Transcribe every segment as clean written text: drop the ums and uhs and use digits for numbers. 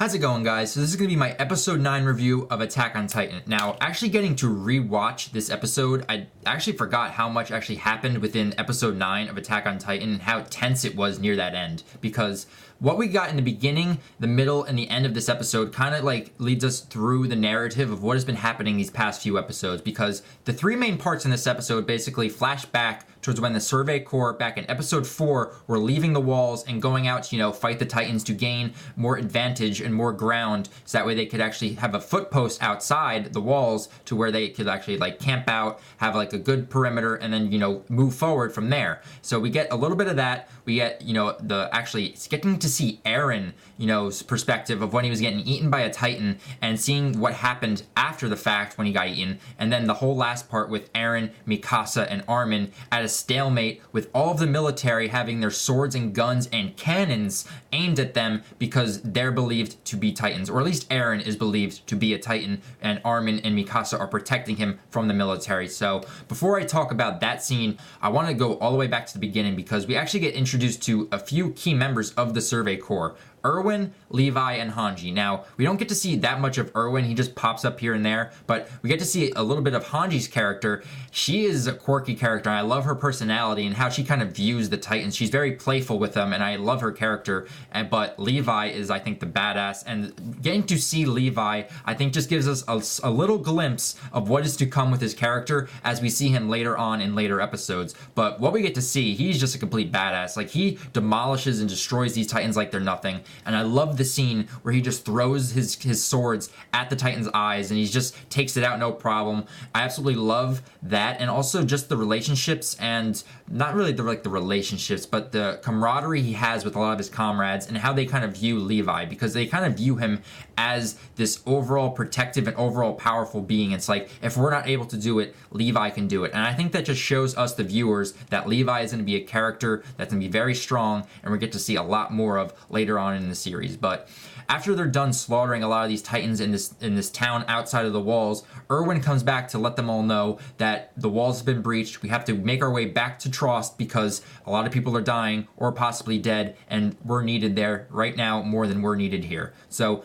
How's it going, guys? So this is going to be my episode 9 review of Attack on Titan. Now, actually getting to rewatch this episode, I actually forgot how much actually happened within episode 9 of Attack on Titan and how tense it was near that end. Because what we got in the beginning, the middle, and the end of this episode kind of like leads us through the narrative of what has been happening these past few episodes. Because the three main parts in this episode basically flash back towards when the Survey Corps back in episode 4 were leaving the walls and going out to, fight the Titans to gain more advantage and more ground, so that way they could actually have a foot post outside the walls to where they could actually like camp out, have like a good perimeter, and then move forward from there. So we get a little bit of that. We get the actually getting to see Eren's perspective of when he was getting eaten by a Titan and seeing what happened after the fact when he got eaten, and then the whole last part with Eren, Mikasa, and Armin at a stalemate with all of the military having their swords and guns and cannons aimed at them because they're believed to be Titans, or at least Eren is believed to be a Titan, and Armin and Mikasa are protecting him from the military. So before I talk about that scene, I want to go all the way back to the beginning because we actually get introduced to a few key members of the Survey Corps. Erwin, Levi, and Hanji. Now, we don't get to see that much of Erwin. He just pops up here and there, but we get to see a little bit of Hanji's character. She is a quirky character, and I love her personality and how she kind of views the Titans. She's very playful with them, and I love her character, but Levi is, I think, the badass, and getting to see Levi, I think, just gives us a little glimpse of what is to come with his character as we see him later on in later episodes. But what we get to see, he's just a complete badass. Like, he demolishes and destroys these Titans like they're nothing. And I love the scene where he just throws his swords at the Titan's eyes and he just takes it out no problem. I absolutely love that, and also just the relationships, and not really the relationships, but the camaraderie he has with a lot of his comrades and how they kind of view Levi, because they kind of view him as this overall protective and overall powerful being. It's like, if we're not able to do it, Levi can do it. And I think that just shows us, the viewers, that Levi is going to be a character that's going to be very strong and we get to see a lot more of later on in the series. But after they're done slaughtering a lot of these Titans in this town outside of the walls, Erwin comes back to let them all know that the walls have been breached. We have to make our way back to Trost because a lot of people are dying or possibly dead, and we're needed there right now more than we're needed here. So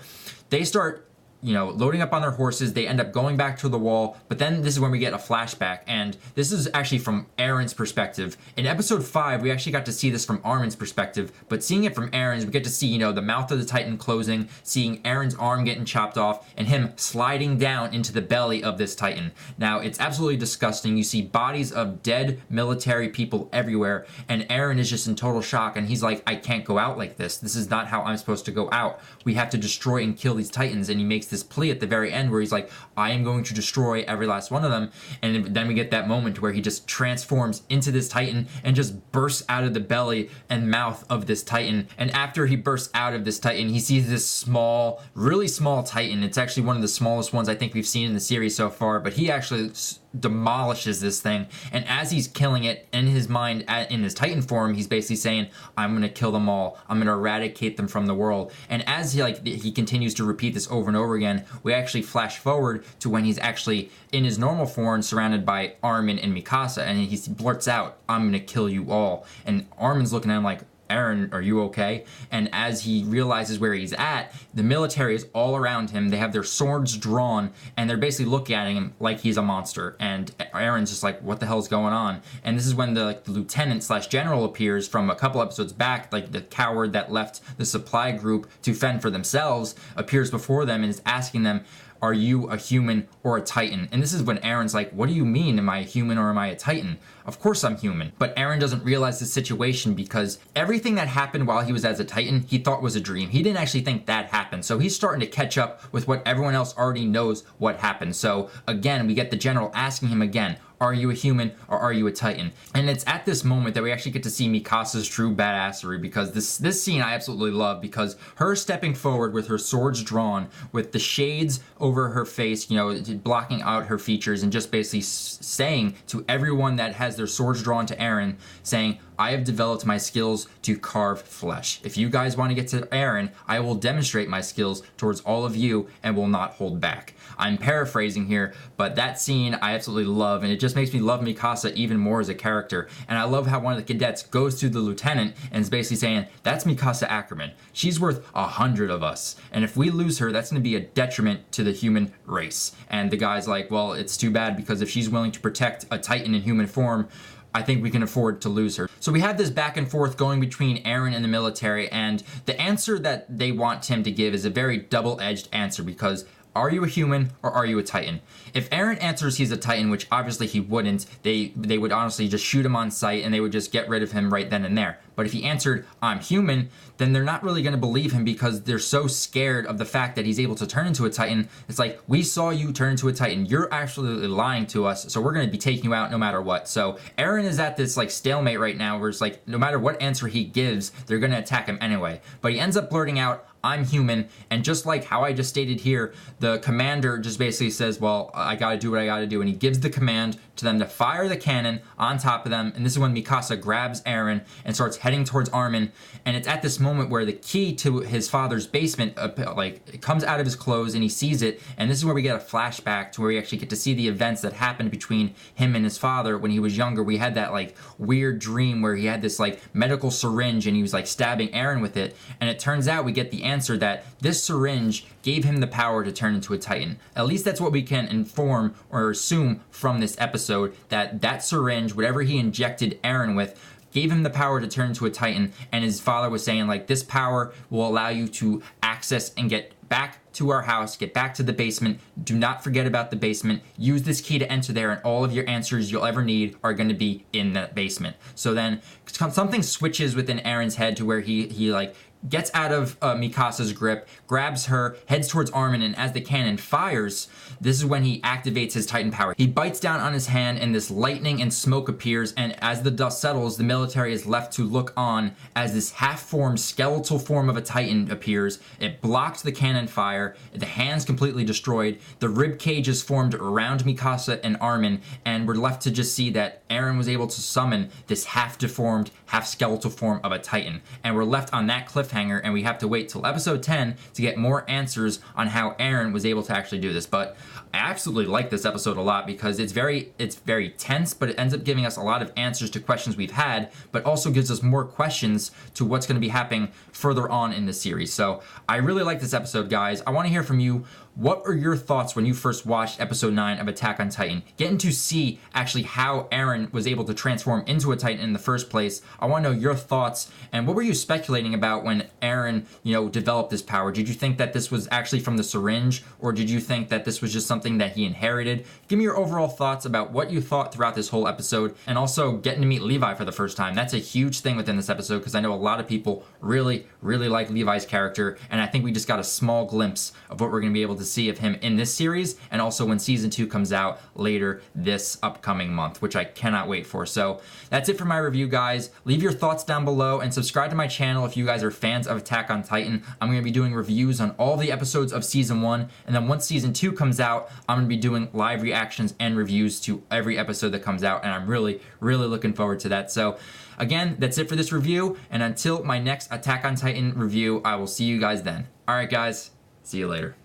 they start loading up on their horses. They end up going back to the wall, but then this is when we get a flashback, and this is actually from Eren's perspective. In episode 5, we actually got to see this from Armin's perspective, but seeing it from Eren's, we get to see, the mouth of the Titan closing, seeing Eren's arm getting chopped off, and him sliding down into the belly of this Titan. Now, it's absolutely disgusting. You see bodies of dead military people everywhere, and Eren is just in total shock, and he's like, I can't go out like this. This is not how I'm supposed to go out. We have to destroy and kill these Titans, and he makes this plea at the very end where he's like, I am going to destroy every last one of them. And then we get that moment where he just transforms into this Titan and just bursts out of the belly and mouth of this Titan. And after he bursts out of this Titan, he sees this small, really small Titan. It's actually one of the smallest ones I think we've seen in the series so far, but he actually demolishes this thing. And as he's killing it in his mind, in his Titan form, he's basically saying, I'm gonna kill them all, I'm gonna eradicate them from the world. And as he continues to repeat this over and over again, we actually flash forward to when he's actually in his normal form, surrounded by Armin and Mikasa, and he blurts out, I'm gonna kill you all. And Armin's looking at him like, Eren, are you okay? And as he realizes where he's at, the military is all around him. They have their swords drawn, and they're basically looking at him like he's a monster. And Eren's just like, what the hell's going on? And this is when the lieutenant slash general appears from a couple episodes back, like the coward that left the supply group to fend for themselves, appears before them and is asking them, are you a human or a Titan? And this is when Eren's like, what do you mean, am I a human or am I a Titan? Of course I'm human. But Eren doesn't realize the situation because everything that happened while he was as a Titan, he thought was a dream. He didn't actually think that happened. So he's starting to catch up with what everyone else already knows what happened. So again, we get the general asking him again, are you a human or are you a Titan? And it's at this moment that we actually get to see Mikasa's true badassery, because this scene I absolutely love, because her stepping forward with her swords drawn, with the shades over her face, blocking out her features, and just basically saying to everyone that has their swords drawn to Eren, saying, I have developed my skills to carve flesh. If you guys want to get to Eren, I will demonstrate my skills towards all of you and will not hold back. I'm paraphrasing here, but that scene I absolutely love, and it just makes me love Mikasa even more as a character. And I love how one of the cadets goes to the lieutenant and is basically saying, that's Mikasa Ackerman. She's worth 100 of us. And if we lose her, that's going to be a detriment to the human race. And the guy's like, well, it's too bad, because if she's willing to protect a Titan in human form, I think we can afford to lose her. So we have this back and forth going between Eren and the military, and the answer that they want him to give is a very double-edged answer, because are you a human or are you a Titan? If Eren answers he's a Titan, which obviously he wouldn't, they would honestly just shoot him on sight and they would just get rid of him right then and there. But if he answered, I'm human, then they're not really going to believe him, because they're so scared of the fact that he's able to turn into a Titan. It's like, we saw you turn into a Titan. You're actually lying to us, so we're going to be taking you out no matter what. So Eren is at this like stalemate right now where it's like, no matter what answer he gives, they're going to attack him anyway. But he ends up blurting out, I'm human, and just like how I just stated here, the commander just basically says, well, I gotta do what I gotta do, and he gives the command to them to fire the cannon on top of them, and this is when Mikasa grabs Eren and starts heading towards Armin, and it's at this moment where the key to his father's basement, it comes out of his clothes, and he sees it, and this is where we get a flashback to where we actually get to see the events that happened between him and his father when he was younger. We had that like weird dream where he had this like medical syringe and he was like stabbing Eren with it, and it turns out we get the answer that this syringe gave him the power to turn into a Titan. At least that's what we can inform or assume from this episode, that that syringe, whatever he injected Eren with, gave him the power to turn into a Titan. And his father was saying, like, this power will allow you to access and get back to our house, get back to the basement. Do not forget about the basement. Use this key to enter there, and all of your answers you'll ever need are going to be in that basement. So then something switches within Eren's head to where he like gets out of Mikasa's grip, grabs her, heads towards Armin, and as the cannon fires, this is when he activates his Titan power. He bites down on his hand, and this lightning and smoke appears, and as the dust settles, the military is left to look on as this half-formed skeletal form of a Titan appears. It blocks the cannon fire, the hand's completely destroyed, the rib cage is formed around Mikasa and Armin, and we're left to just see that Eren was able to summon this half-deformed, half-skeletal form of a Titan. And we're left on that cliffhanger, and we have to wait till episode 10 to get more answers on how Eren was able to actually do this. But I absolutely like this episode a lot, because it's very tense, but it ends up giving us a lot of answers to questions we've had, but also gives us more questions to what's going to be happening further on in the series. So I really like this episode, guys. I want to hear from you. What are your thoughts when you first watched episode 9 of Attack on Titan? Getting to see actually how Eren was able to transform into a Titan in the first place. I want to know your thoughts, and what were you speculating about when Eren, developed this power? Did you think that this was actually from the syringe, or did you think that this was just something that he inherited? Give me your overall thoughts about what you thought throughout this whole episode, and also getting to meet Levi for the first time. That's a huge thing within this episode, because I know a lot of people really, really like Levi's character, and I think we just got a small glimpse of what we're going to be able to see of him in this series, and also when season 2 comes out later this upcoming month, which I cannot wait for. So that's it for my review, guys. Leave your thoughts down below and subscribe to my channel if you guys are fans of Attack on Titan. I'm going to be doing reviews on all the episodes of season 1, and then once season 2 comes out, I'm going to be doing live reactions and reviews to every episode that comes out, and I'm really, really looking forward to that. So again, that's it for this review, and until my next Attack on Titan review, I will see you guys then. Alright guys, see you later.